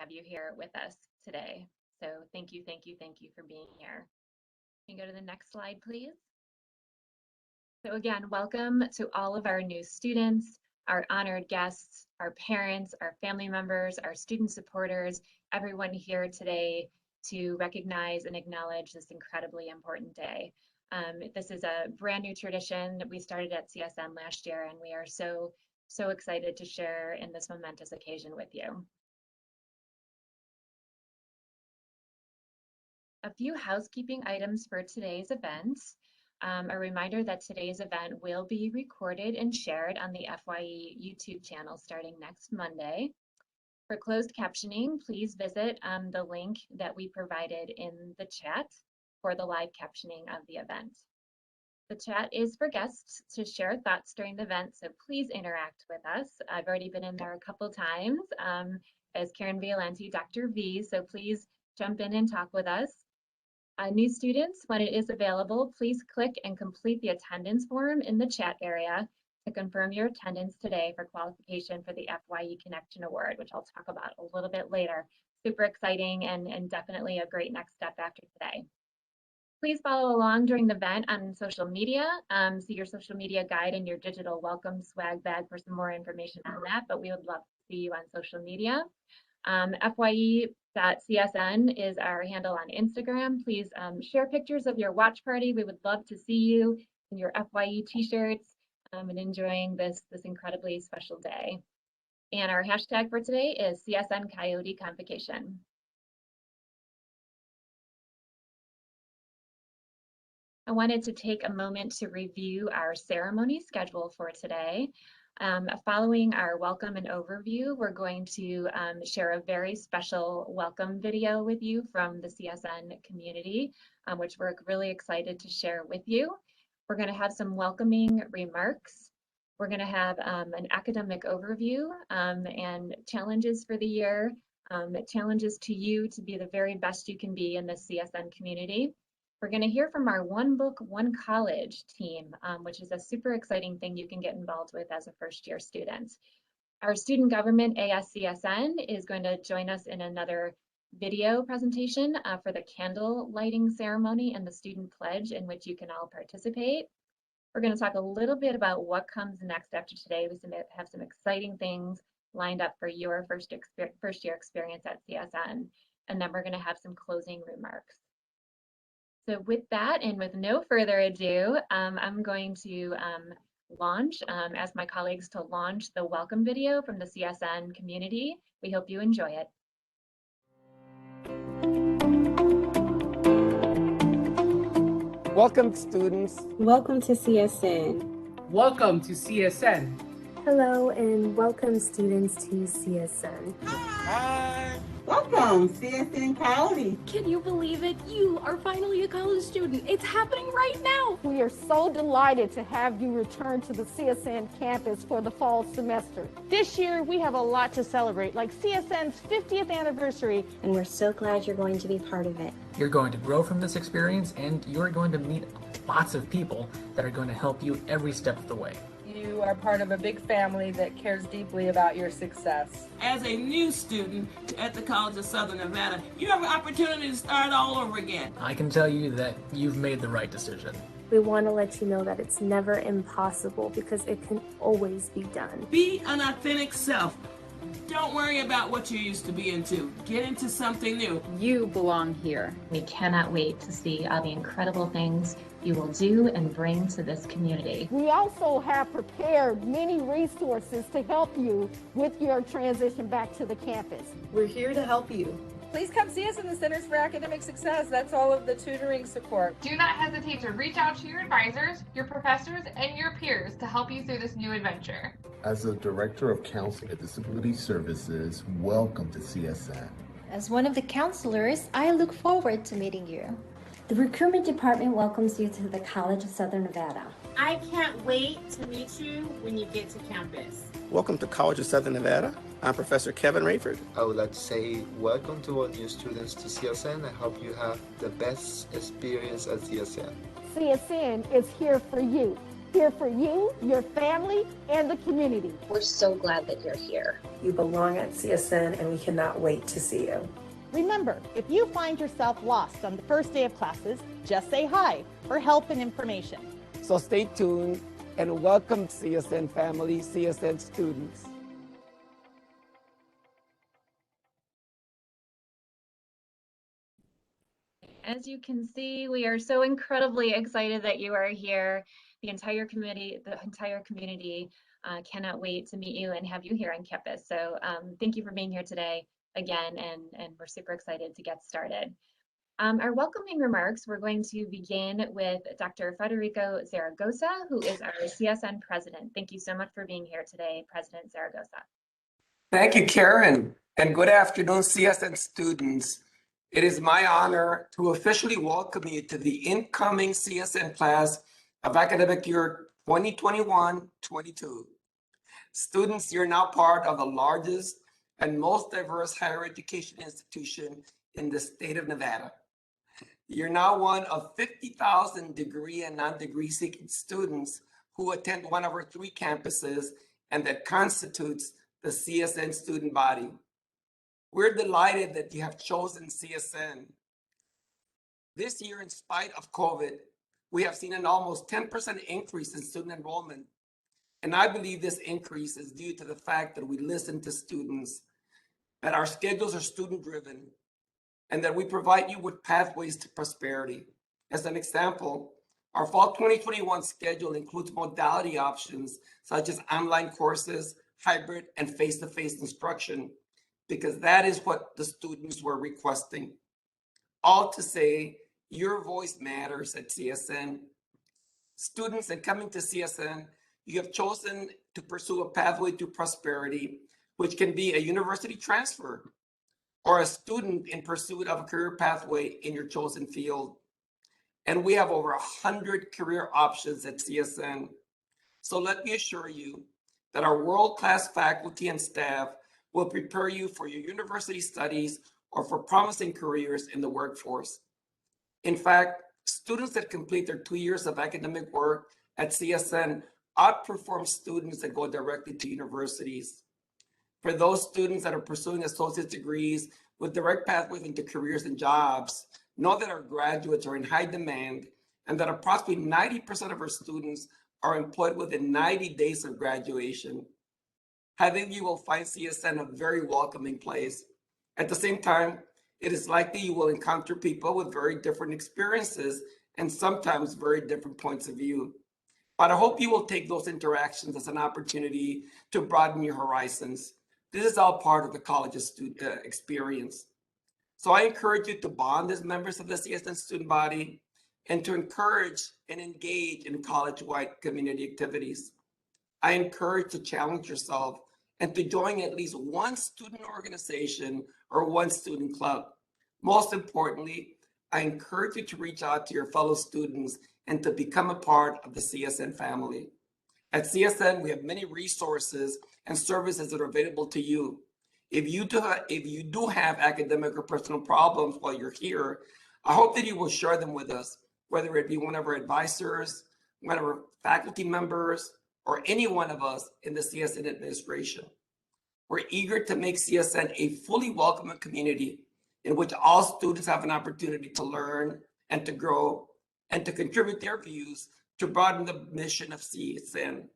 have you here with us today. So thank you for being here. Can you go to the next slide, please? So again, welcome to all of our new students, our honored guests, our parents, our family members, our student supporters, everyone here today to recognize and acknowledge this incredibly important day. This is a brand new tradition that we started at CSN last year, and we are so excited to share in this momentous occasion with you. A few housekeeping items for today's event. A reminder that today's event will be recorded and shared on the FYE YouTube channel starting next Monday. For closed captioning, please visit the link that we provided in the chat for the live captioning of the event. The chat is for guests to share thoughts during the event, so please interact with us. I've already been in there a couple times as Karen Violenti, Dr. V, so please jump in and talk with us. New students, when it is available, please click and complete the attendance form in the chat area to confirm your attendance today for qualification for the FYE Connection Award, which I'll talk about a little bit later. Super exciting and definitely a great next step after today. Please follow along during the event on social media. See your social media guide and your digital welcome swag bag for some more information on that, but we would love to see you on social media. FYE.CSN is our handle on Instagram. Please share pictures of your watch party. We would love to see you in your FYE t-shirts and enjoying this incredibly special day. And our hashtag for today is CSN Coyote Convocation. I wanted to take a moment to review our ceremony schedule for today. Following our welcome and overview, we're going to share a very special welcome video with you from the CSN community, which we're really excited to share with you. We're going to have some welcoming remarks. We're going to have an academic overview and challenges for the year, challenges to you to be the very best you can be in the CSN community. We're going to hear from our One Book, One College team, which is a super exciting thing you can get involved with as a first-year student. Our student government, ASCSN, is going to join us in another video presentation for the candle lighting ceremony and the student pledge in which you can all participate. We're going to talk a little bit about what comes next after today. We have some exciting things lined up for your first-year experience at CSN, and then we're going to have some closing remarks. So with that, and with no further ado, I'm going to ask my colleagues to launch the welcome video from the CSN community. We hope you enjoy it. Welcome, students. Welcome to CSN. Welcome to CSN. Hello and welcome students to CSN. Hi. Welcome, CSN Coyote. Can you believe it? You are finally a college student. It's happening right now. We are so delighted to have you return to the CSN campus for the fall semester. This year, we have a lot to celebrate, like CSN's 50th anniversary. And we're so glad you're going to be part of it. You're going to grow from this experience, and you're going to meet lots of people that are going to help you every step of the way. You are part of a big family that cares deeply about your success. As a new student at the College of Southern Nevada, you have an opportunity to start all over again. I can tell you that you've made the right decision. We want to let you know that it's never impossible because it can always be done. Be an authentic self. Don't worry about what you used to be into. Get into something new. You belong here. We cannot wait to see all the incredible things you will do and bring to this community. We also have prepared many resources to help you with your transition back to the campus. We're here to help you. Please come see us in the Centers for Academic Success. That's all of the tutoring support. Do not hesitate to reach out to your advisors, your professors, and your peers to help you through this new adventure. As the Director of Counseling and Disability Services, welcome to CSN. As one of the counselors, I look forward to meeting you. The recruitment department welcomes you to the College of Southern Nevada. I can't wait to meet you when you get to campus. Welcome to College of Southern Nevada. I'm Professor Kevin Rayford. I would like to say welcome to all new students to CSN. I hope you have the best experience at CSN. CSN is here for you. here for you, your family, and the community. We're so glad that you're here. You belong at CSN, and we cannot wait to see you. Remember, if you find yourself lost on the first day of classes, just say hi for help and information. So stay tuned and welcome CSN family, CSN students. As you can see, we are so incredibly excited that you are here. The entire community cannot wait to meet you and have you here on campus. So thank you for being here today again, and we're super excited to get started. Our welcoming remarks, we're going to begin with Dr. Federico Zaragoza, who is our CSN president. Thank you so much for being here today, President Zaragoza. Thank you, Karen, and good afternoon, CSN students. It is my honor to officially welcome you to the incoming CSN class of academic year 2021-22. Students, you're now part of the largest and most diverse higher education institution in the state of Nevada. You're now one of 50,000 degree and non-degree seeking students who attend one of our 3 campuses, and that constitutes the CSN student body. We're delighted that you have chosen CSN. This year, in spite of COVID, we have seen an almost 10% increase in student enrollment. And I believe this increase is due to the fact that we listen to students, that our schedules are student-driven, and that we provide you with pathways to prosperity. As an example, our fall 2021 schedule includes modality options such as online courses, hybrid, and face-to-face instruction, because that is what the students were requesting. All to say, your voice matters at CSN. Students, in coming to CSN, you have chosen to pursue a pathway to prosperity, which can be a university transfer or a student in pursuit of a career pathway in your chosen field. And we have over 100 career options at CSN. So let me assure you that our world-class faculty and staff will prepare you for your university studies or for promising careers in the workforce. In fact, students that complete their 2 years of academic work at CSN outperform students that go directly to universities. For those students that are pursuing associate degrees with direct pathways into careers and jobs, know that our graduates are in high demand and that approximately 90% of our students are employed within 90 days of graduation. I think you will find CSN a very welcoming place. At the same time, it is likely you will encounter people with very different experiences and sometimes very different points of view. But I hope you will take those interactions as an opportunity to broaden your horizons. This is all part of the college experience. So I encourage you to bond as members of the CSN student body and to encourage and engage in college-wide community activities. I encourage to challenge yourself and to join at least one student organization or one student club. Most importantly, I encourage you to reach out to your fellow students and to become a part of the CSN family. At CSN, we have many resources and services that are available to you. If you do have academic or personal problems while you're here, I hope that you will share them with us, whether it be one of our advisors, one of our faculty members, or any one of us in the CSN administration. We're eager to make CSN a fully welcoming community in which all students have an opportunity to learn and to grow and to contribute their views to broaden the mission of CSN.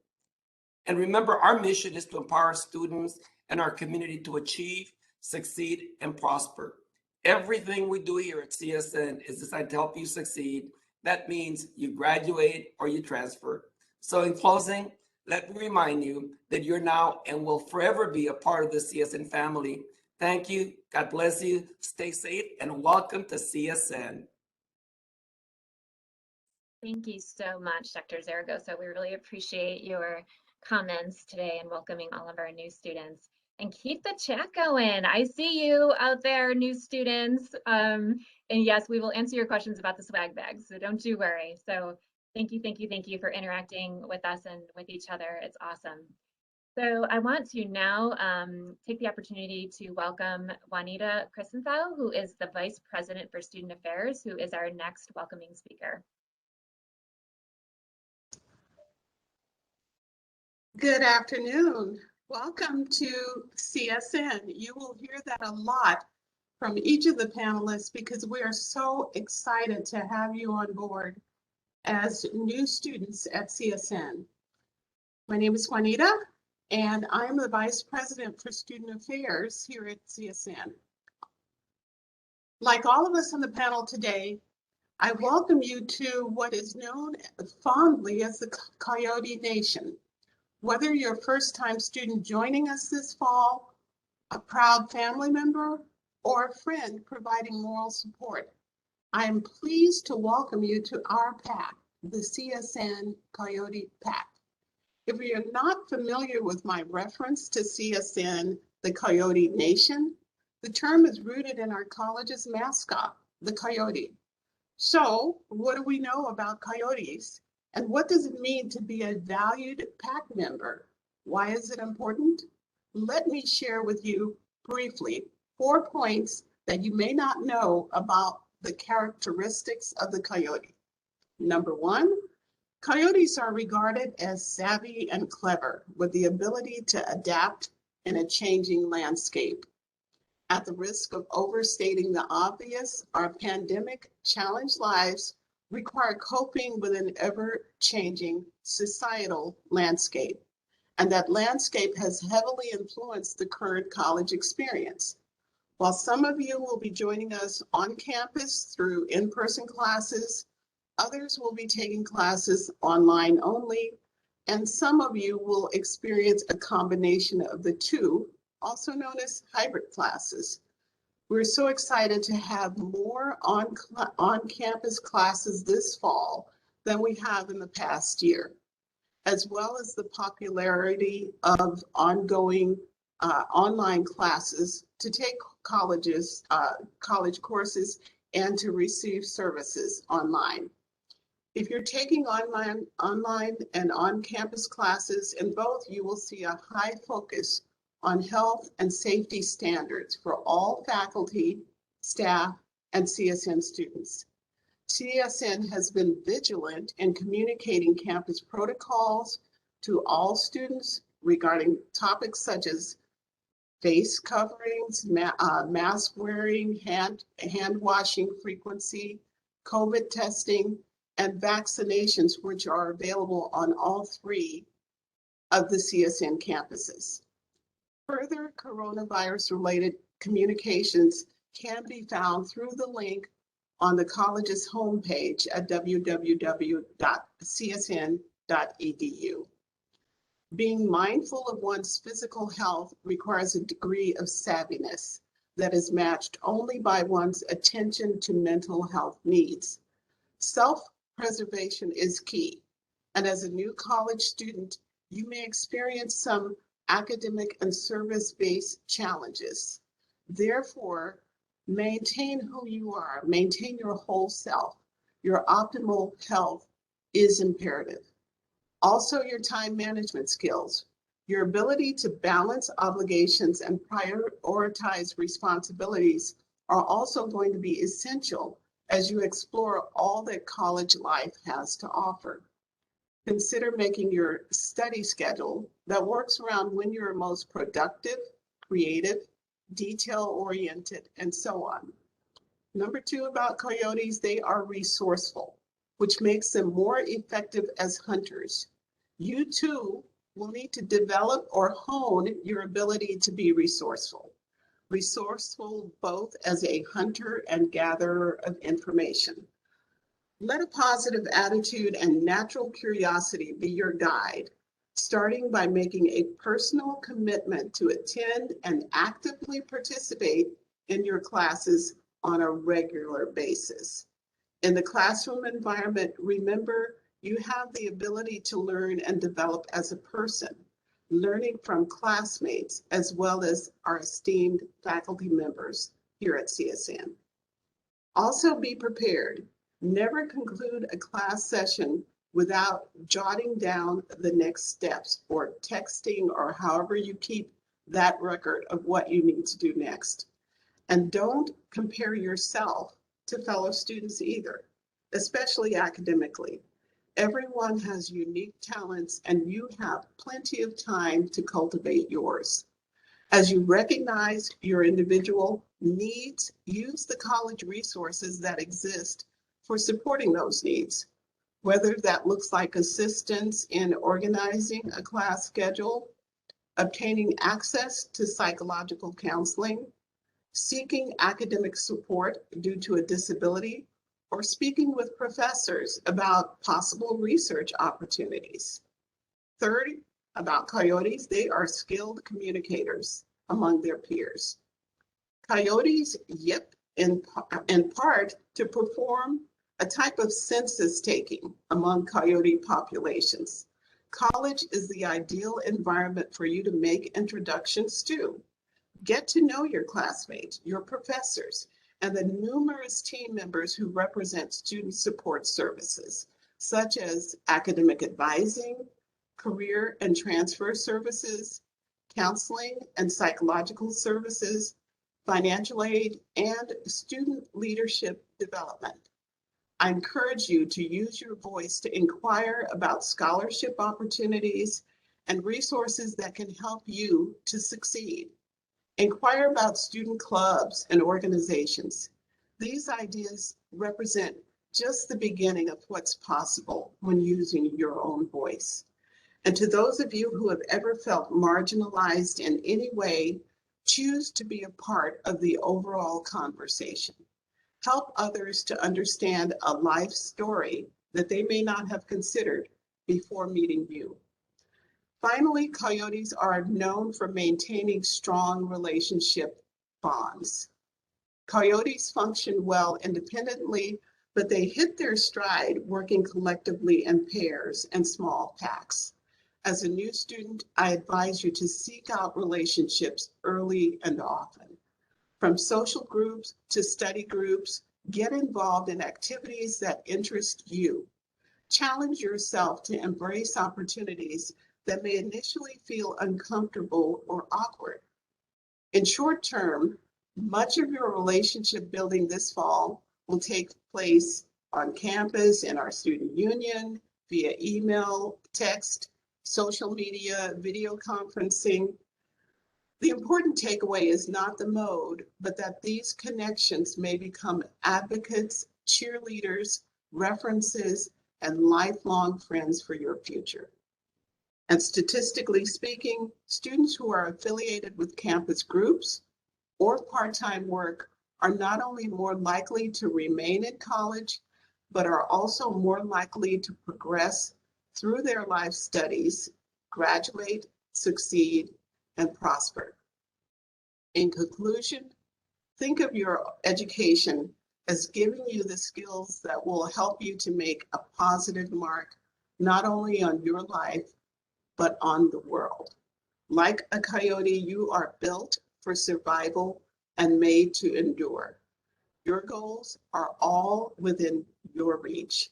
And remember, our mission is to empower students and our community to achieve, succeed, and prosper. Everything we do here at CSN is designed to help you succeed. That means you graduate or you transfer. So in closing, let me remind you that you're now and will forever be a part of the CSN family. Thank you, God bless you, stay safe, and welcome to CSN. Thank you so much, Dr. Zaragoza. We really appreciate your comments today and welcoming all of our new students. And keep the chat going. I see you out there, new students. And yes, we will answer your questions about the swag bags, so don't you worry. So thank you for interacting with us and with each other. It's awesome. So I want to now take the opportunity to welcome Juanita Christenthau, who is the Vice President for Student Affairs, who is our next welcoming speaker. Good afternoon. Welcome to CSN. You will hear that a lot from each of the panelists because we are so excited to have you on board as new students at CSN. My name is Juanita, and I'm the Vice President for Student Affairs here at CSN. Like all of us on the panel today, I welcome you to what is known fondly as the Coyote Nation. Whether you're a first-time student joining us this fall, a proud family member, or a friend providing moral support, I am pleased to welcome you to our pack, the CSN Coyote Pack. If you're not familiar with my reference to CSN, the Coyote Nation, the term is rooted in our college's mascot, the coyote. So, what do we know about coyotes? And what does it mean to be a valued pack member? Why is it important? Let me share with you briefly 4 points that you may not know about the characteristics of the coyote. Number 1, coyotes are regarded as savvy and clever with the ability to adapt in a changing landscape. At the risk of overstating the obvious, our pandemic challenged lives require coping with an ever-changing societal landscape. And that landscape has heavily influenced the current college experience. While some of you will be joining us on campus through in-person classes, others will be taking classes online only, and some of you will experience a combination of the two, also known as hybrid classes. We're so excited to have more on-campus classes this fall than we have in the past year, as well as the popularity of ongoing online classes to take college courses and to receive services online. If you're taking online and on-campus classes in both, you will see a high focus on health and safety standards for all faculty, staff, and CSN students. CSN has been vigilant in communicating campus protocols to all students regarding topics such as face coverings, mask wearing, hand washing frequency, COVID testing, and vaccinations, which are available on all 3 of the CSN campuses. Further coronavirus-related communications can be found through the link on the college's homepage at www.csn.edu. Being mindful of one's physical health requires a degree of savviness that is matched only by one's attention to mental health needs. Self-preservation is key, and as a new college student, you may experience some academic and service-based challenges. Therefore, maintain who you are, maintain your whole self. Your optimal health is imperative. Also, your time management skills, your ability to balance obligations and prioritize responsibilities are also going to be essential as you explore all that college life has to offer. Consider making your study schedule that works around when you're most productive, creative, detail-oriented, and so on. Number 2 about coyotes, they are resourceful, which makes them more effective as hunters. You too will need to develop or hone your ability to be resourceful. Resourceful both as a hunter and gatherer of information. Let a positive attitude and natural curiosity be your guide, starting by making a personal commitment to attend and actively participate in your classes on a regular basis. In the classroom environment, remember, you have the ability to learn and develop as a person, learning from classmates as well as our esteemed faculty members here at CSN. Also be prepared. Never conclude a class session without jotting down the next steps or texting or however you keep that record of what you need to do next. And don't compare yourself to fellow students either, especially academically. Everyone has unique talents, and you have plenty of time to cultivate yours. As you recognize your individual needs, use the college resources that exist for supporting those needs, whether that looks like assistance in organizing a class schedule, obtaining access to psychological counseling, seeking academic support due to a disability, or speaking with professors about possible research opportunities. Third, about coyotes, they are skilled communicators among their peers. Coyotes yip in part to perform a type of census taking among coyote populations. College is the ideal environment for you to make introductions to. Get to know your classmates, your professors, and the numerous team members who represent student support services, such as academic advising, career and transfer services, counseling and psychological services, financial aid, and student leadership development. I encourage you to use your voice to inquire about scholarship opportunities and resources that can help you to succeed. Inquire about student clubs and organizations. These ideas represent just the beginning of what's possible when using your own voice. And to those of you who have ever felt marginalized in any way, choose to be a part of the overall conversation. Help others to understand a life story that they may not have considered before meeting you. Finally, coyotes are known for maintaining strong relationship bonds. Coyotes function well independently, but they hit their stride working collectively in pairs and small packs. As a new student, I advise you to seek out relationships early and often. From social groups to study groups, get involved in activities that interest you. Challenge yourself to embrace opportunities that may initially feel uncomfortable or awkward. In short term, much of your relationship building this fall will take place on campus, in our student union, via email, text, social media, video conferencing. The important takeaway is not the mode, but that these connections may become advocates, cheerleaders, references, and lifelong friends for your future. And statistically speaking, students who are affiliated with campus groups or part-time work are not only more likely to remain in college, but are also more likely to progress through their life studies, graduate, succeed, and prosper. In conclusion, think of your education as giving you the skills that will help you to make a positive mark, not only on your life, but on the world. Like a coyote, you are built for survival and made to endure. Your goals are all within your reach.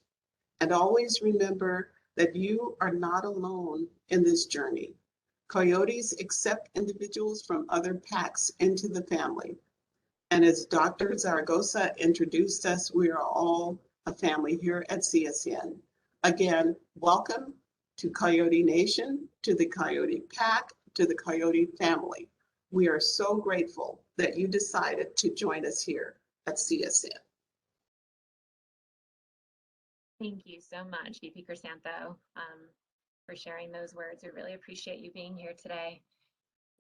And always remember that you are not alone in this journey. Coyotes accept individuals from other packs into the family. And as Dr. Zaragoza introduced us, we are all a family here at CSN. Again, welcome to Coyote Nation, to the Coyote Pack, to the Coyote family. We are so grateful that you decided to join us here at CSN. Thank you so much, VP Crisanto, for sharing those words. We really appreciate you being here today.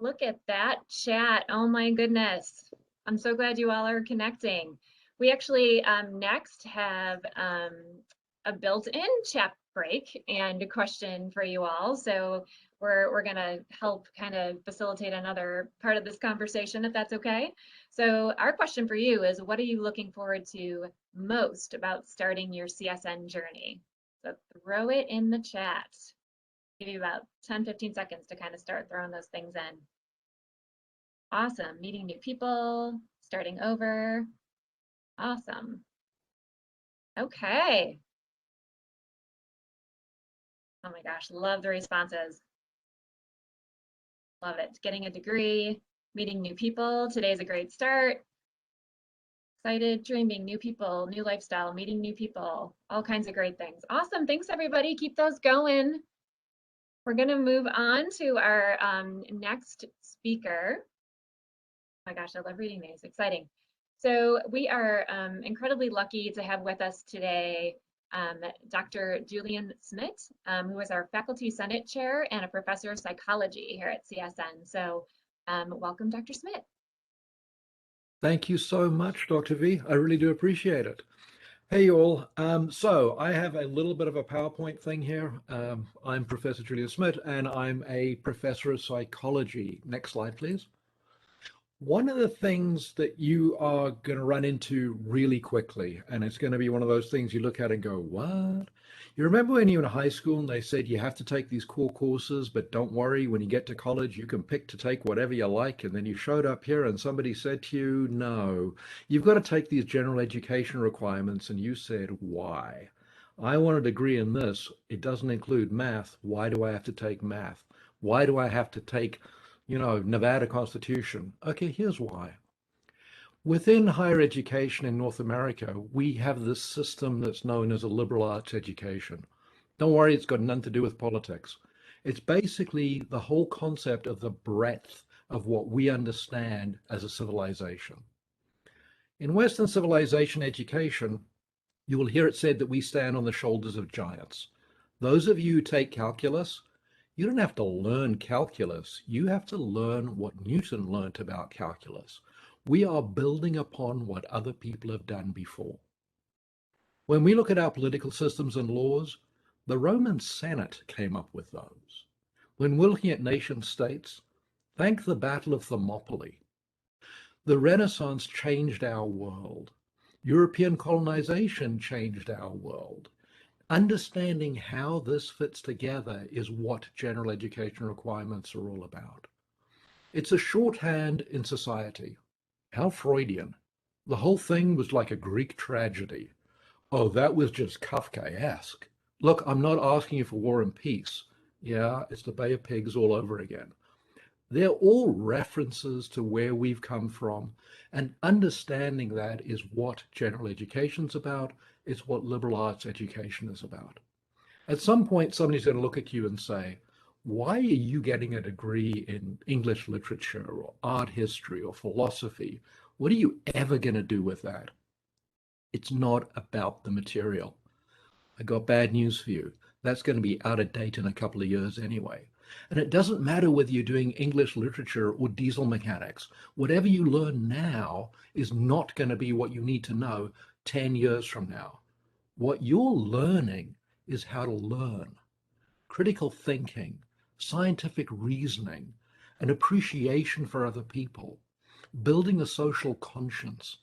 Look at that chat. Oh my goodness. I'm so glad you all are connecting. We actually next have a built-in chat break and a question for you all. So we're gonna help kind of facilitate another part of this conversation, if that's okay. So our question for you is, what are you looking forward to most about starting your CSN journey? So throw it in the chat. Give you about 10-15 seconds to kind of start throwing those things in. Awesome. Meeting new people, starting over. Awesome. Okay. Oh my gosh, love the responses. Love it. Getting a degree, meeting new people. Today's a great start. Excited, dreaming, new people, new lifestyle, meeting new people, all kinds of great things. Awesome. Thanks, everybody. Keep those going. We're going to move on to our next speaker. Oh my gosh, I love reading these. Exciting. So we are incredibly lucky to have with us today Dr. Julian Smit, who is our Faculty Senate Chair and a Professor of Psychology here at CSN. So welcome, Dr. Smit. Thank you so much, Dr. V. I really do appreciate it. Hey, you all. So I have a little bit of a PowerPoint thing here. I'm Professor Julian Smit, and I'm a professor of psychology. Next slide, please. One of the things that you are going to run into really quickly, and it's going to be one of those things you look at and go, what? You remember when you were in high school and they said you have to take these core courses, but don't worry, when you get to college, you can pick to take whatever you like. And then you showed up here and somebody said to you, no, you've got to take these general education requirements. And you said, why? I want a degree in this. It doesn't include math. Why do I have to take math? Why do I have to take Nevada Constitution? Okay, here's why. Within higher education in North America, we have this system that's known as a liberal arts education. Don't worry, it's got nothing to do with politics. It's basically the whole concept of the breadth of what we understand as a civilization. In Western civilization education, you will hear it said that we stand on the shoulders of giants. Those of you who take calculus, you don't have to learn calculus. You have to learn what Newton learned about calculus. We are building upon what other people have done before. When we look at our political systems and laws, the Roman Senate came up with those. When we're looking at nation states, thank the Battle of Thermopylae. The Renaissance changed our world. European colonization changed our world. Understanding how this fits together is what general education requirements are all about. It's a shorthand in society. How Freudian. The whole thing was like a Greek tragedy. Oh, that was just Kafkaesque. Look, I'm not asking you for war and peace. Yeah, it's the Bay of Pigs all over again. They're all references to where we've come from, and understanding that is what general education's about. It's what liberal arts education is about. At some point, somebody's going to look at you and say, why are you getting a degree in English literature or art history or philosophy? What are you ever going to do with that? It's not about the material. I got bad news for you. That's going to be out of date in a couple of years anyway. And it doesn't matter whether you're doing English literature or diesel mechanics. Whatever you learn now is not going to be what you need to know 10 years from now. What you're learning is how to learn. Critical thinking, scientific reasoning, an appreciation for other people, building a social conscience.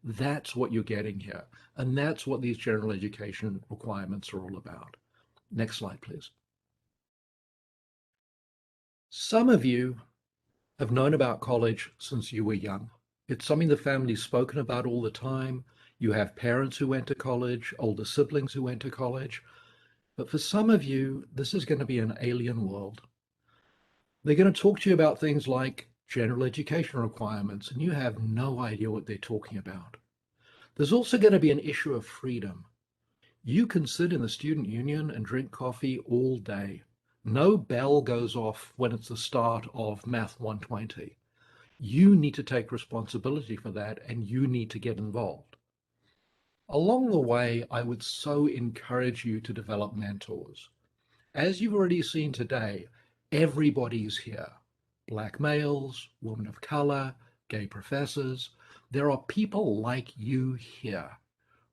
That's what you're getting here. And that's what these general education requirements are all about. Next slide, please. Some of you have known about college since you were young. It's something the family's spoken about all the time. You have parents who went to college, older siblings who went to college. But for some of you, this is going to be an alien world. They're going to talk to you about things like general education requirements, and you have no idea what they're talking about. There's also going to be an issue of freedom. You can sit in the student union and drink coffee all day. No bell goes off when it's the start of Math 120. You need to take responsibility for that, and you need to get involved. Along the way, I would so encourage you to develop mentors. As you've already seen today, everybody's here. Black males, women of color, gay professors. There are people like you here.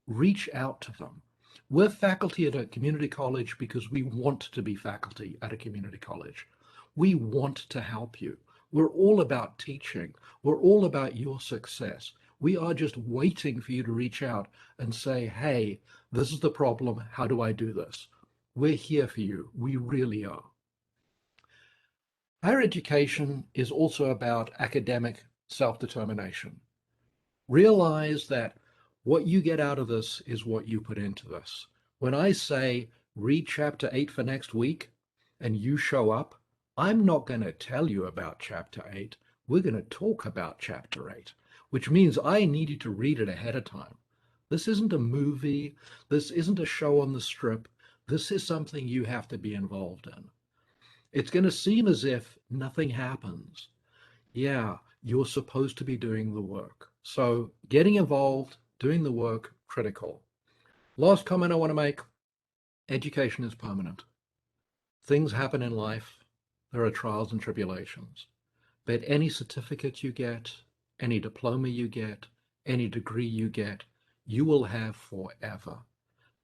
Reach out to them. We're faculty at a community college because we want to be faculty at a community college. We want to help you. We're all about teaching. We're all about your success. We are just waiting for you to reach out and say, hey, this is the problem. How do I do this? We're here for you. We really are. Higher education is also about academic self-determination. Realize that what you get out of this is what you put into this. When I say read chapter 8 for next week and you show up, I'm not going to tell you about chapter 8. We're going to talk about chapter 8. which means I need you to read it ahead of time. This isn't a movie. This isn't a show on the strip. This is something you have to be involved in. It's going to seem as if nothing happens. Yeah, you're supposed to be doing the work. So getting involved, doing the work, critical. Last comment I want to make, education is permanent. Things happen in life. There are trials and tribulations. But any certificate you get, any diploma you get, any degree you get, you will have forever.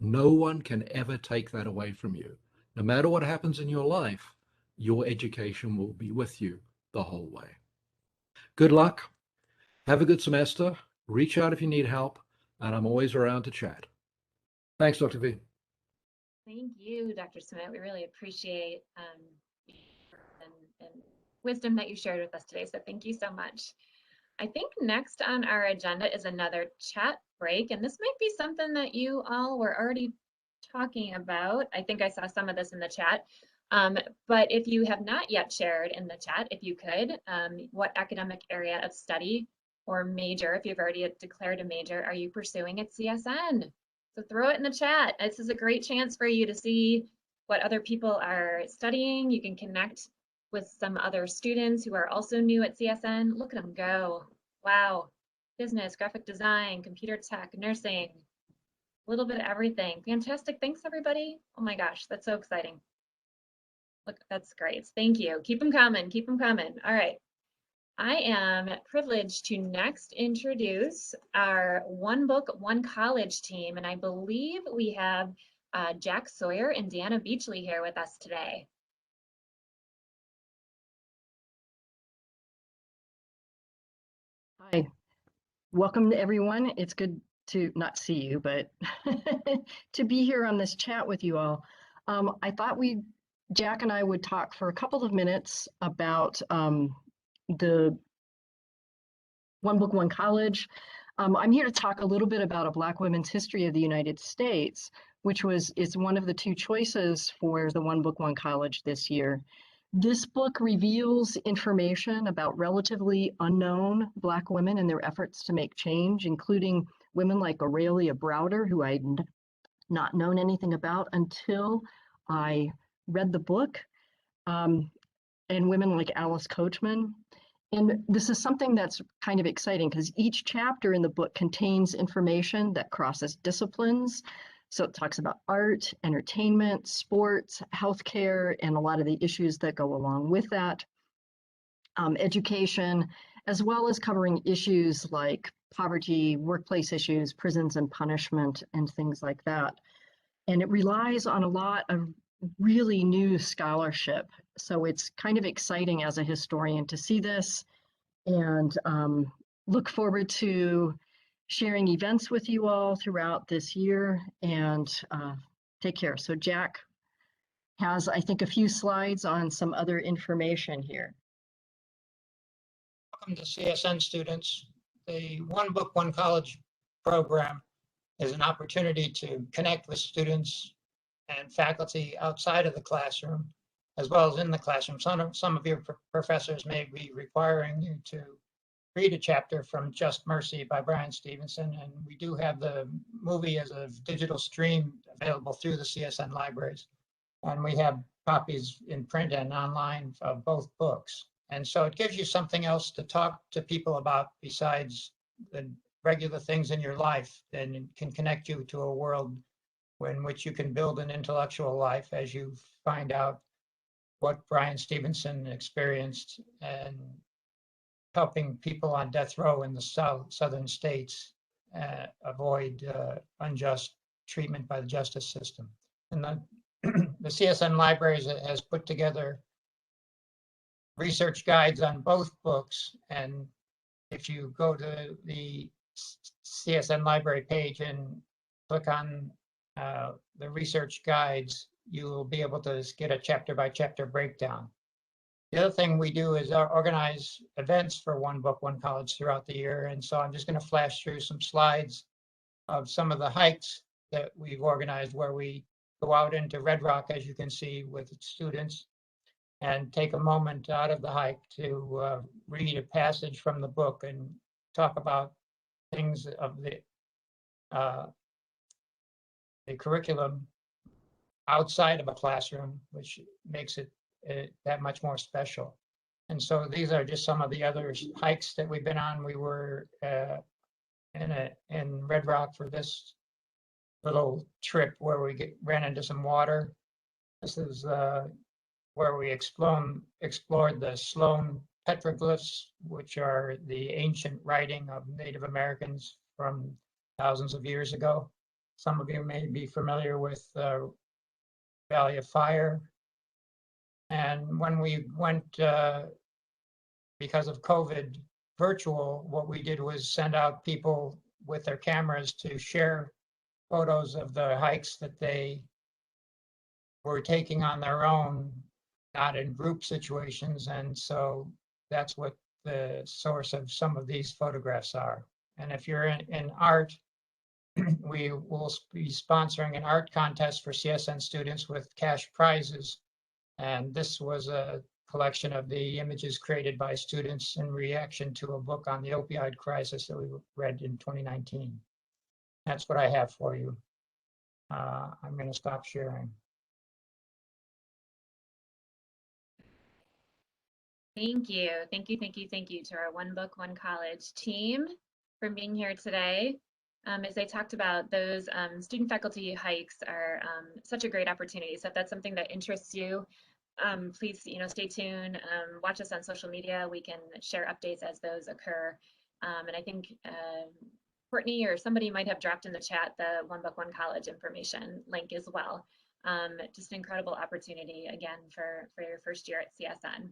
No one can ever take that away from you. No matter what happens in your life, your education will be with you the whole way. Good luck. Have a good semester. Reach out if you need help, and I'm always around to chat. Thanks, Dr. V. Thank you, Dr. Smith. We really appreciate and wisdom that you shared with us today. So thank you so much. I think next on our agenda is another chat break, and this might be something that you all were already talking about. I think I saw some of this in the chat. But if you have not yet shared in the chat, if you could, what academic area of study or major, if you've already declared a major, are you pursuing at CSN? So throw it in the chat. This is a great chance for you to see what other people are studying. You can connect with some other students who are also new at CSN. Look at them go. Wow. Business, graphic design, computer tech, nursing, a little bit of everything. Fantastic. Thanks, everybody. Oh my gosh, that's so exciting. Look, that's great. Thank you. Keep them coming. Keep them coming. All right. I am privileged to next introduce our One Book, One College team, and I believe we have Jack Sawyer and Deanna Beachley here with us today. Hi, welcome to everyone. It's good to not see you, but to be here on this chat with you all. I thought Jack and I would talk for a couple of minutes about the One Book, One College. I'm here to talk a little bit about a Black women's history of the United States, which is one of the two choices for the One Book, One College this year. This book reveals information about relatively unknown Black women and their efforts to make change, including women like Aurelia Browder, who I'd not known anything about until I read the book, and women like Alice Coachman. And this is something that's kind of exciting because each chapter in the book contains information that crosses disciplines. So it talks about art, entertainment, sports, healthcare, and a lot of the issues that go along with that, education, as well as covering issues like poverty, workplace issues, prisons and punishment, and things like that. And it relies on a lot of really new scholarship. So it's kind of exciting as a historian to see this, and look forward to sharing events with you all throughout this year, and take care. So Jack has, I think, a few slides on some other information here. Welcome to CSN students. The One Book, One College program is an opportunity to connect with students and faculty outside of the classroom, as well as in the classroom. Some of your professors may be requiring you to read a chapter from Just Mercy by Brian Stevenson, and we do have the movie as a digital stream available through the CSN libraries. And we have copies in print and online of both books. And so it gives you something else to talk to people about besides the regular things in your life, and it can connect you to a world in which you can build an intellectual life as you find out what Brian Stevenson experienced and helping people on death row in the southern states avoid unjust treatment by the justice system. And the CSN Libraries has put together research guides on both books. And if you go to the CSN Library page and click on the research guides, you will be able to get a chapter by chapter breakdown. The other thing we do is organize events for One Book, One College throughout the year. And so I'm just going to flash through some slides of some of the hikes that we've organized, where we go out into Red Rock, as you can see, with students, and take a moment out of the hike to read a passage from the book. And talk about things of the curriculum outside of a classroom, which makes it that much more special. And so these are just some of the other hikes that we've been on. We were in Red Rock for this little trip where we ran into some water. This is where we explored the Sloan petroglyphs, which are the ancient writing of Native Americans from thousands of years ago. Some of you may be familiar with Valley of Fire. And when we went, because of COVID, virtual, what we did was send out people with their cameras to share photos of the hikes that they were taking on their own, not in group situations. And so that's what the source of some of these photographs are. And if you're in art, we will be sponsoring an art contest for CSN students with cash prizes. And this was a collection of the images created by students in reaction to a book on the opioid crisis that we read in 2019. That's what I have for you. I'm going to stop sharing. Thank you. Thank you, thank you, thank you to our One Book, One College team for being here today. As I talked about, those student faculty hikes are such a great opportunity. So if that's something that interests you, please, stay tuned, watch us on social media. We can share updates as those occur. And I think Courtney or somebody might have dropped in the chat the One Book, One College information link as well. Just an incredible opportunity, again, for your first year at CSN.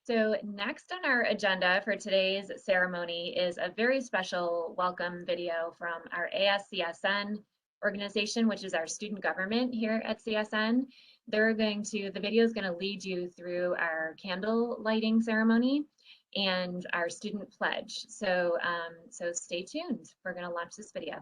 So next on our agenda for today's ceremony is a very special welcome video from our ASCSN organization, which is our student government here at CSN. The video is going to lead you through our candle lighting ceremony and our student pledge. So, so stay tuned. We're going to launch this video.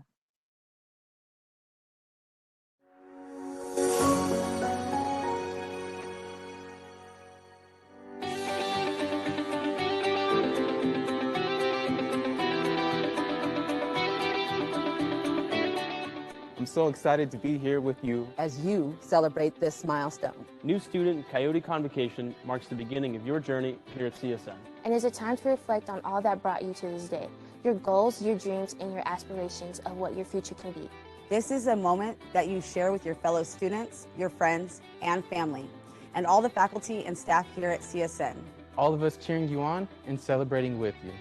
I'm so excited to be here with you as you celebrate this milestone. New student Coyote Convocation marks the beginning of your journey here at CSN. And is a time to reflect on all that brought you to this day, your goals, your dreams, and your aspirations of what your future can be. This is a moment that you share with your fellow students, your friends, and family, and all the faculty and staff here at CSN. All of us cheering you on and celebrating with you.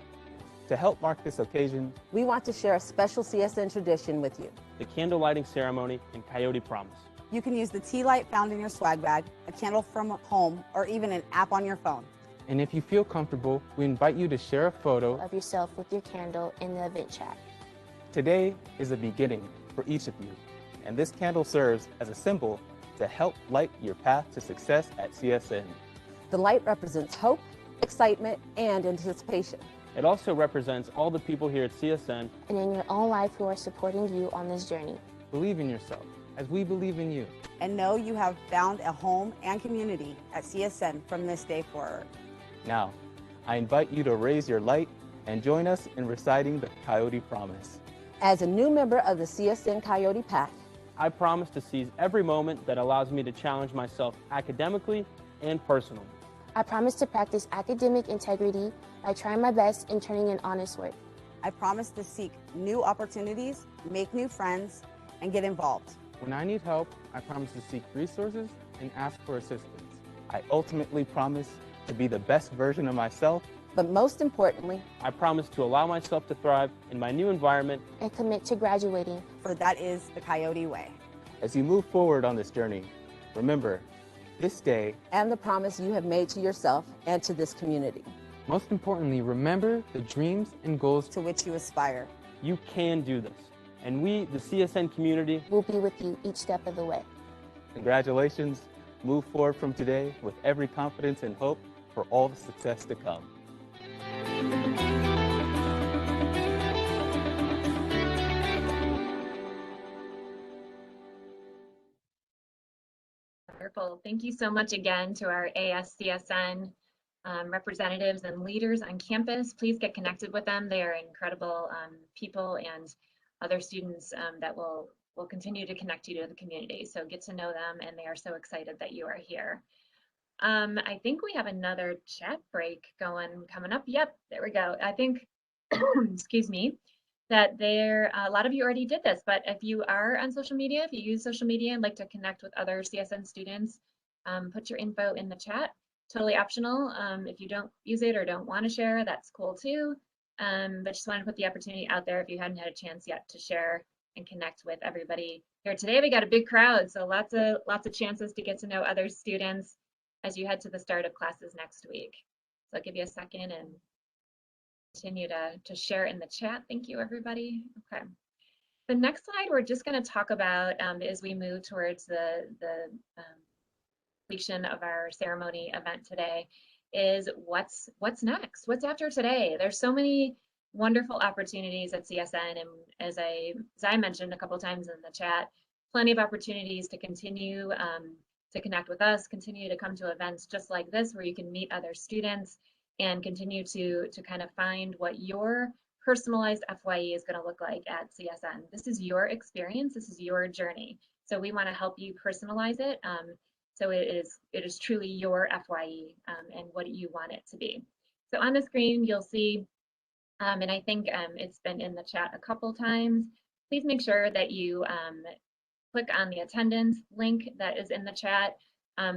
To help mark this occasion, we want to share a special CSN tradition with you. The candle lighting ceremony and Coyote Promise. You can use the tea light found in your swag bag, a candle from home, or even an app on your phone. And if you feel comfortable, we invite you to share a photo of yourself with your candle in the event chat. Today is a beginning for each of you, and this candle serves as a symbol to help light your path to success at CSN. The light represents hope, excitement, and anticipation. It also represents all the people here at CSN and in your own life who are supporting you on this journey. Believe in yourself, as we believe in you. And know you have found a home and community at CSN from this day forward. Now, I invite you to raise your light and join us in reciting the Coyote Promise. As a new member of the CSN Coyote Pack, I promise to seize every moment that allows me to challenge myself academically and personally. I promise to practice academic integrity by trying my best and turning in honest work. I promise to seek new opportunities, make new friends, and get involved. When I need help, I promise to seek resources and ask for assistance. I ultimately promise to be the best version of myself. But most importantly, I promise to allow myself to thrive in my new environment and commit to graduating. For that is the Coyote way. As you move forward on this journey, remember, this day and the promise you have made to yourself and to this community. Most importantly, remember the dreams and goals to which you aspire. You can do this, and we, the CSN community, will be with you each step of the way. Congratulations. Move forward from today with every confidence and hope for all the success to come. Wonderful. Thank you so much again to our ASCSN representatives and leaders on campus. Please get connected with them. They are incredible people and other students that will continue to connect you to the community. So get to know them, and they are so excited that you are here. I think we have another chat break coming up. Yep, there we go. I think, excuse me, that a lot of you already did this, but if you are on social media, if you use social media and like to connect with other CSN students, put your info in the chat. Totally optional. If you don't use it or don't want to share, that's cool too. But just wanted to put the opportunity out there if you hadn't had a chance yet to share and connect with everybody here today. We got a big crowd, so lots of chances to get to know other students as you head to the start of classes next week. So I'll give you a second and continue to share in the chat. Thank you, everybody. Okay. The next slide we're just going to talk about as we move towards the completion of our ceremony event today is what's next, what's after today. There's so many wonderful opportunities at CSN, and as I mentioned a couple times in the chat, plenty of opportunities to continue to connect with us, continue to come to events just like this where you can meet other students and continue to kind of find what your personalized FYE is going to look like at CSN. This is your experience, this is your journey. So we want to help you personalize it. So it is truly your FYE and what you want it to be. So on the screen, you'll see, and I think it's been in the chat a couple times, please make sure that you click on the attendance link that is in the chat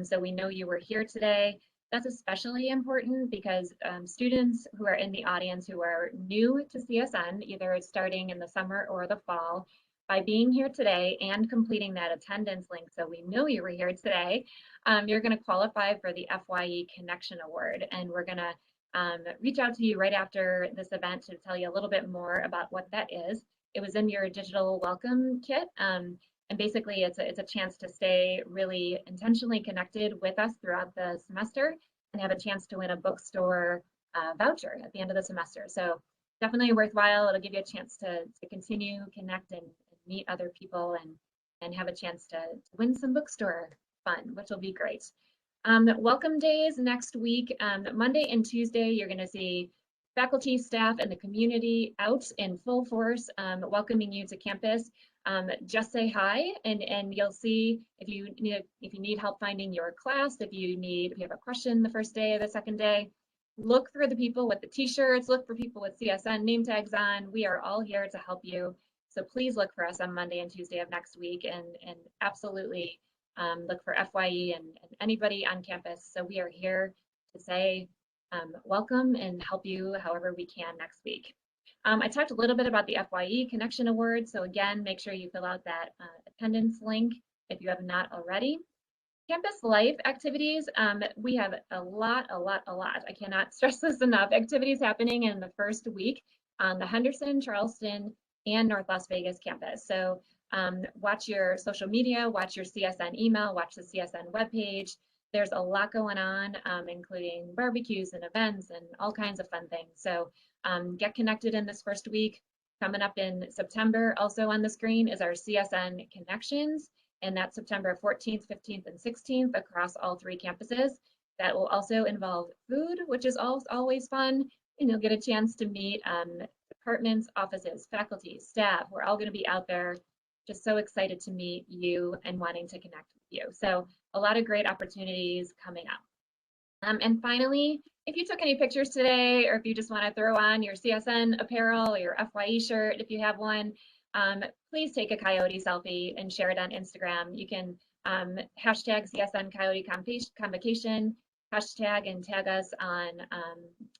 so we know you were here today. That's especially important because students who are in the audience who are new to CSN, either starting in the summer or the fall, by being here today and completing that attendance link so we know you were here today, you're going to qualify for the FYE Connection Award. And we're going to reach out to you right after this event to tell you a little bit more about what that is. It was in your digital welcome kit. And basically, it's a chance to stay really intentionally connected with us throughout the semester and have a chance to win a bookstore voucher at the end of the semester. So definitely worthwhile. It'll give you a chance to continue, connect, and meet other people and have a chance to win some bookstore fun, which will be great. Welcome days next week, Monday and Tuesday, you're going to see faculty, staff, and the community out in full force welcoming you to campus. Just say hi, and you'll see if you need help finding your class, if you have a question the first day or the second day, look for the people with the t-shirts, look for people with CSN name tags on. We are all here to help you. So please look for us on Monday and Tuesday of next week, and absolutely look for FYE and anybody on campus. So we are here to say welcome and help you however we can next week. I talked a little bit about the FYE Connection Award. So again, make sure you fill out that attendance link if you have not already. Campus life activities, we have a lot. I cannot stress this enough. Activities happening in the first week on the Henderson, Charleston, and North Las Vegas campus. So watch your social media, watch your CSN email, watch the CSN webpage. There's a lot going on, including barbecues and events and all kinds of fun things. So get connected in this first week. Coming up in September, also on the screen, is our CSN Connections, and that's September 14th, 15th, and 16th across all 3 campuses. That will also involve food, which is always fun, and you'll get a chance to meet departments, offices, faculty, staff. We're all going to be out there, just so excited to meet you and wanting to connect with you. So a lot of great opportunities coming up. And finally, if you took any pictures today, or if you just want to throw on your CSN apparel or your FYE shirt, if you have one, please take a Coyote selfie and share it on Instagram. You can hashtag CSN Coyote Convocation, hashtag and tag us on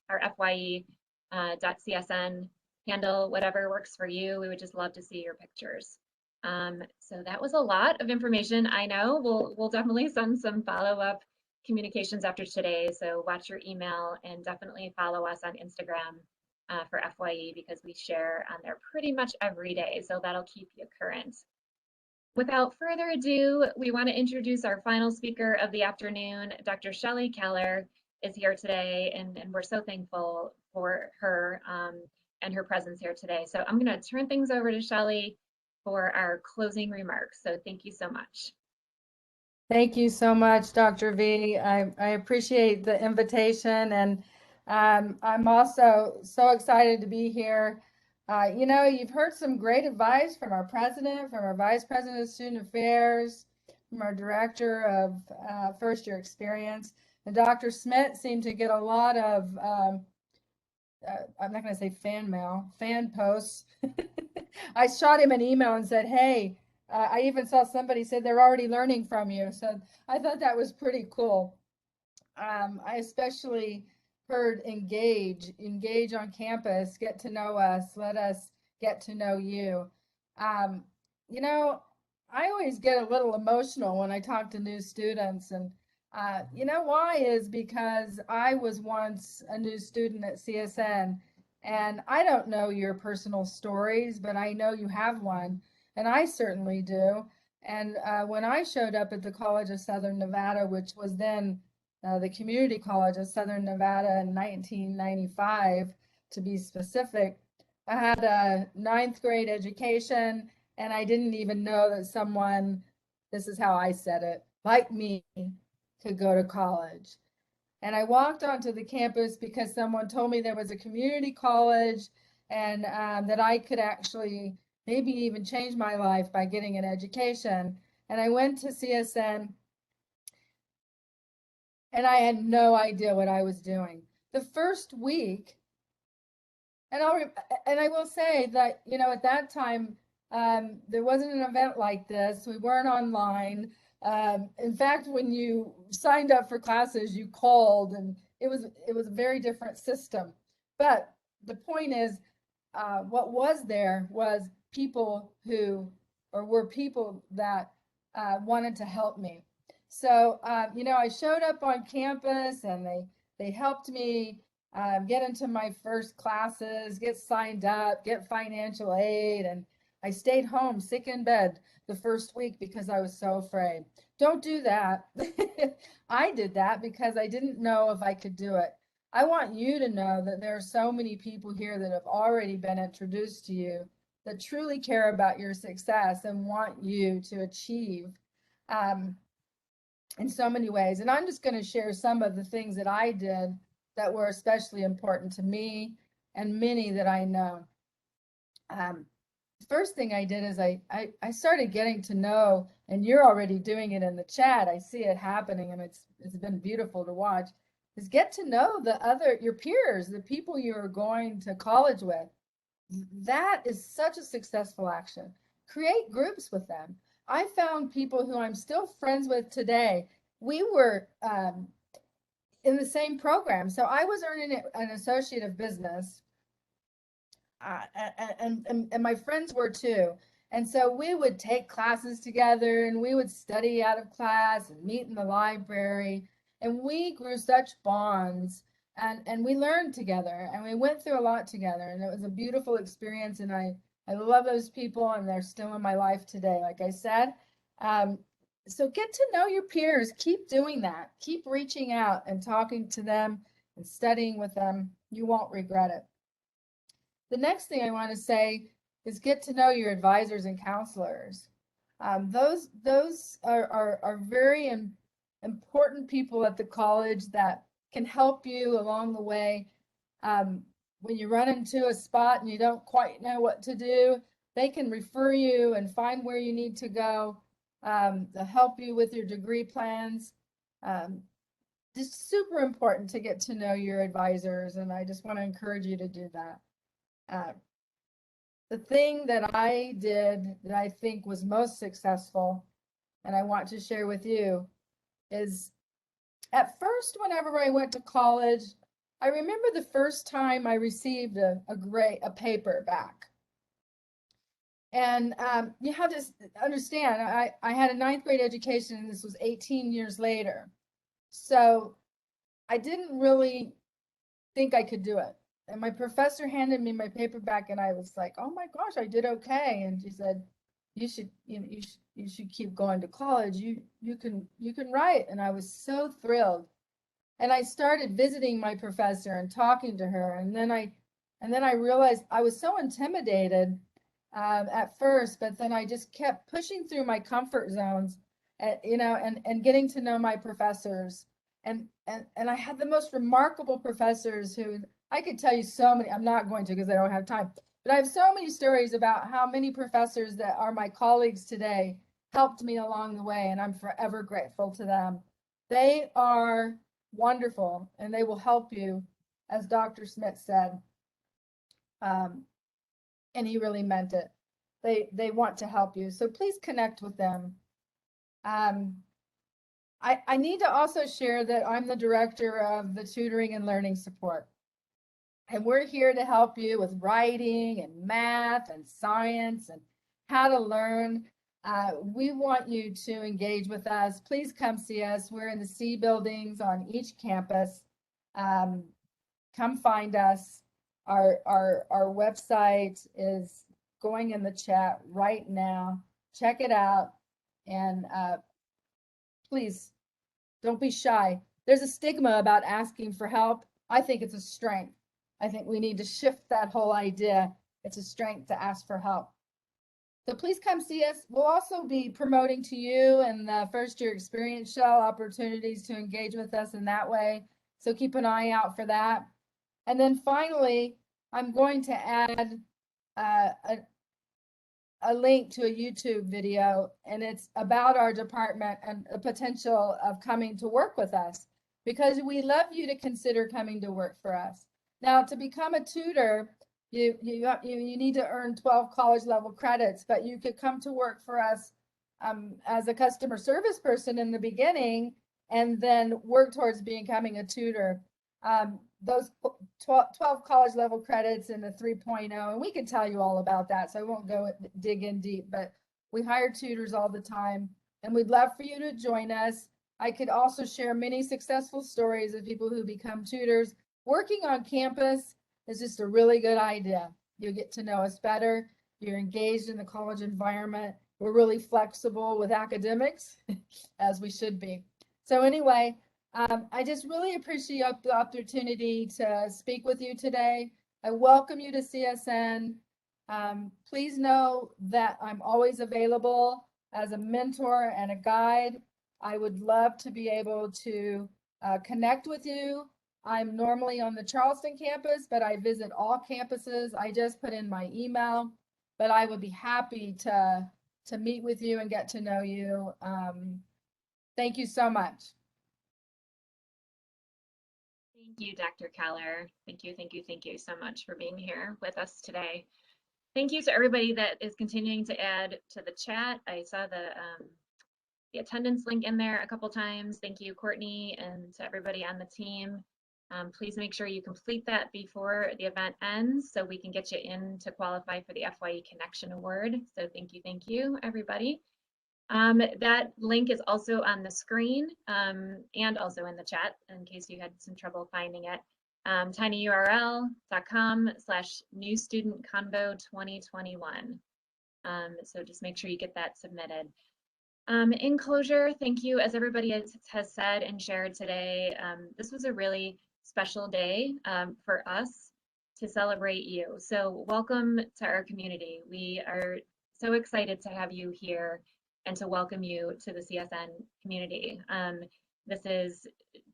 our FYE.CSN handle, whatever works for you. We would just love to see your pictures. So that was a lot of information. I know we'll definitely send some follow-up communications after today, so watch your email and definitely follow us on Instagram for FYE because we share on there pretty much every day, so that'll keep you current. Without further ado, we want to introduce our final speaker of the afternoon. Dr. Shelley Keller is here today, and we're so thankful for her and her presence here today. So I'm going to turn things over to Shelley for our closing remarks. So thank you so much. Thank you so much, Dr. V. I appreciate the invitation, and I'm also so excited to be here. You've heard some great advice from our president, from our vice president of student affairs, from our director of first year experience. And Dr. Smith seemed to get a lot of, I'm not going to say fan mail, fan posts. I shot him an email and said, hey, I even saw somebody said they're already learning from you. So I thought that was pretty cool. I especially heard engage on campus, get to know us, let us get to know you. Um, you know, I always get a little emotional when I talk to new students, and you know why is because I was once a new student at CSN, and I don't know your personal stories, but I know you have one, and I certainly do. And when I showed up at the College of Southern Nevada, which was then the Community College of Southern Nevada in 1995, to be specific, I had a ninth grade education, and I didn't even know that someone, this is how I said it, like me, could go to college. And I walked onto the campus because someone told me there was a community college, and that I could actually maybe even change my life by getting an education. And I went to CSN, and I had no idea what I was doing. The first week, and I will say that, at that time, there wasn't an event like this. We weren't online. In fact, when you signed up for classes, you called, and it was a very different system. But the point is, what was there was people who, or were people that wanted to help me. So, I showed up on campus, and they helped me get into my first classes, get signed up, get financial aid. And I stayed home sick in bed the first week because I was so afraid. Don't do that. I did that because I didn't know if I could do it. I want you to know that there are so many people here that have already been introduced to you that truly care about your success and want you to achieve um, in so many ways. And I'm just going to share some of the things that I did that were especially important to me and many that I know. First thing I did is I started getting to know, and you're already doing it in the chat. I see it happening, and it's been beautiful to watch, is get to know your peers, the people you're going to college with. That is such a successful action. Create groups with them. I found people who I'm still friends with today. We were in the same program. So I was earning an associate of business, and my friends were too. And so we would take classes together, and we would study out of class and meet in the library. And we grew such bonds, and we learned together, and we went through a lot together. And it was a beautiful experience. And I love those people, and they're still in my life today, like I said. So get to know your peers. Keep doing that. Keep reaching out and talking to them and studying with them. You won't regret it. The next thing I want to say is get to know your advisors and counselors. Those are very important people at the college that can help you along the way. When you run into a spot and you don't quite know what to do, they can refer you and find where you need to go. They'll help you with your degree plans. Just super important to get to know your advisors, and I just want to encourage you to do that. The thing that I did that I think was most successful, and I want to share with you, is at first, whenever I went to college, I remember the first time I received a paper back. And you have to understand, I had a ninth grade education, and this was 18 years later. So I didn't really think I could do it. And my professor handed me my paper back, and I was like, "Oh my gosh, I did okay." And she said, "You should, you should keep going to college. You can write." And I was so thrilled. And I started visiting my professor and talking to her. And then I realized I was so intimidated at first, but then I just kept pushing through my comfort zones. you know, and getting to know my professors. And I had the most remarkable professors who I could tell you so many, I'm not going to because I don't have time, but I have so many stories about how many professors that are my colleagues today helped me along the way, and I'm forever grateful to them. They are wonderful, and they will help you, as Dr. Smith said. And he really meant it. They want to help you, so please connect with them. I need to also share that I'm the director of the tutoring and learning support. And we're here to help you with writing and math and science and how to learn. We want you to engage with us. Please come see us. We're in the C buildings on each campus. Come find us. Our website is going in the chat right now. Check it out. And please don't be shy. There's a stigma about asking for help. I think it's a strength. I think we need to shift that whole idea. It's a strength to ask for help. So please come see us. We'll also be promoting to you and the first year experience shell opportunities to engage with us in that way. So keep an eye out for that. And then finally, I'm going to add a link to a YouTube video, and it's about our department and the potential of coming to work with us, because we love you to consider coming to work for us. Now, to become a tutor, you need to earn 12 college level credits, but you could come to work for us as a customer service person in the beginning, and then work towards becoming a tutor. Those 12 college level credits and the 3.0, and we can tell you all about that, so I won't go dig in deep, but we hire tutors all the time, and we'd love for you to join us. I could also share many successful stories of people who become tutors. Working on campus is just a really good idea. You'll get to know us better. You're engaged in the college environment. We're really flexible with academics, as we should be. So anyway, I just really appreciate the opportunity to speak with you today. I welcome you to CSN. Please know that I'm always available as a mentor and a guide. I would love to be able to connect with you. I'm normally on the Charleston campus, but I visit all campuses. I just put in my email, but I would be happy to meet with you and get to know you. Thank you so much. Thank you, Dr. Keller. Thank you so much for being here with us today. Thank you to everybody that is continuing to add to the chat. I saw the attendance link in there a couple times. Thank you, Courtney, and to everybody on the team. Please make sure you complete that before the event ends so we can get you in to qualify for the FYE Connection Award. So thank you, everybody. That link is also on the screen and also in the chat in case you had some trouble finding it. tinyurl.com/newstudentconvo2021. So just make sure you get that submitted. In closure, thank you, as everybody has said and shared today. This was a really special day for us to celebrate you. So welcome to our community. We are so excited to have you here and to welcome you to the CSN community. This is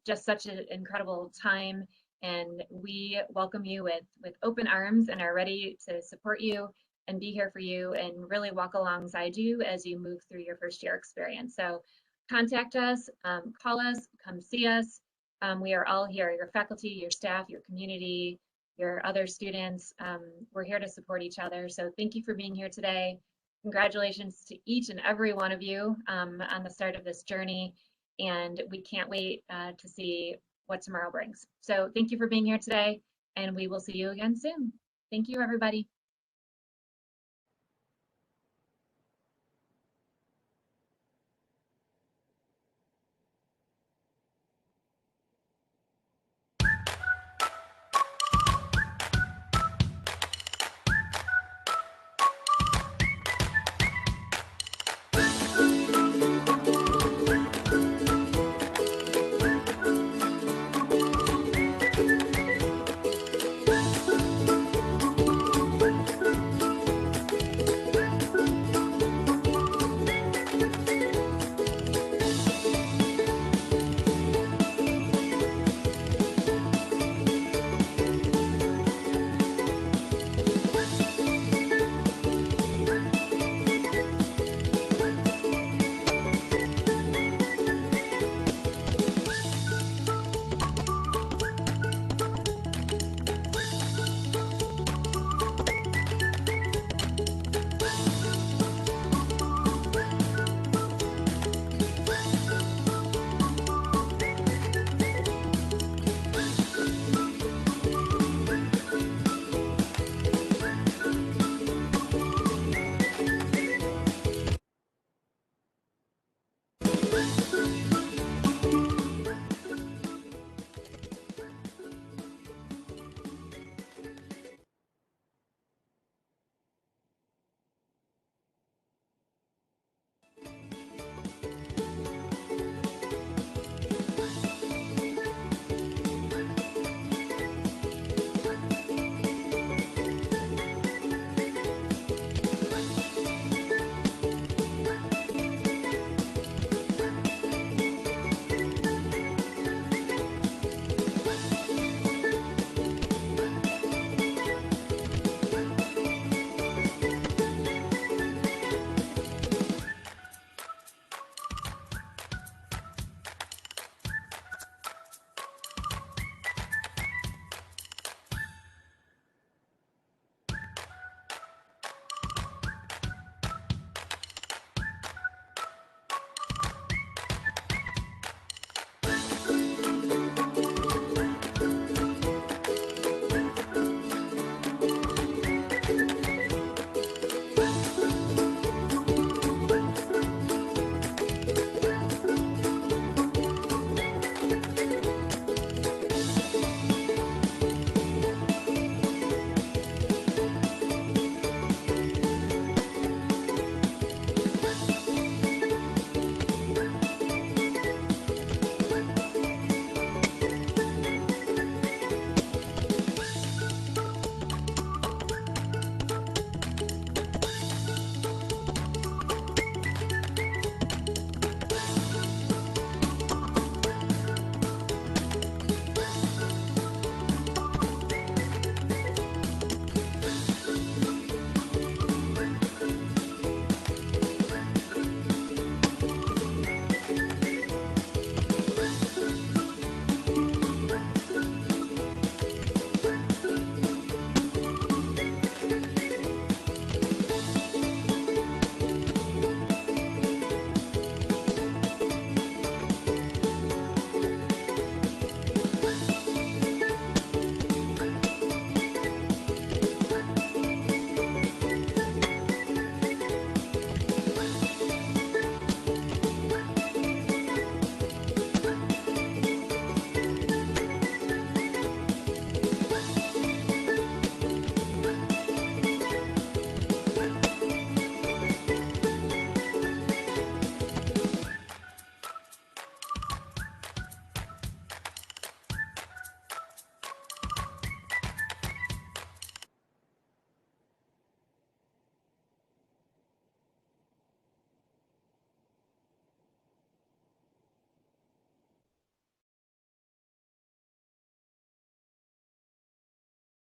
just such an incredible time, and we welcome you with open arms and are ready to support you and be here for you and really walk alongside you as you move through your first year experience. So contact us, call us, come see us. We are all here, your faculty, your staff, your community, your other students. We're here to support each other. So thank you for being here today. Congratulations to each and every one of you on the start of this journey. And we can't wait to see what tomorrow brings. So thank you for being here today, and we will see you again soon. Thank you, everybody.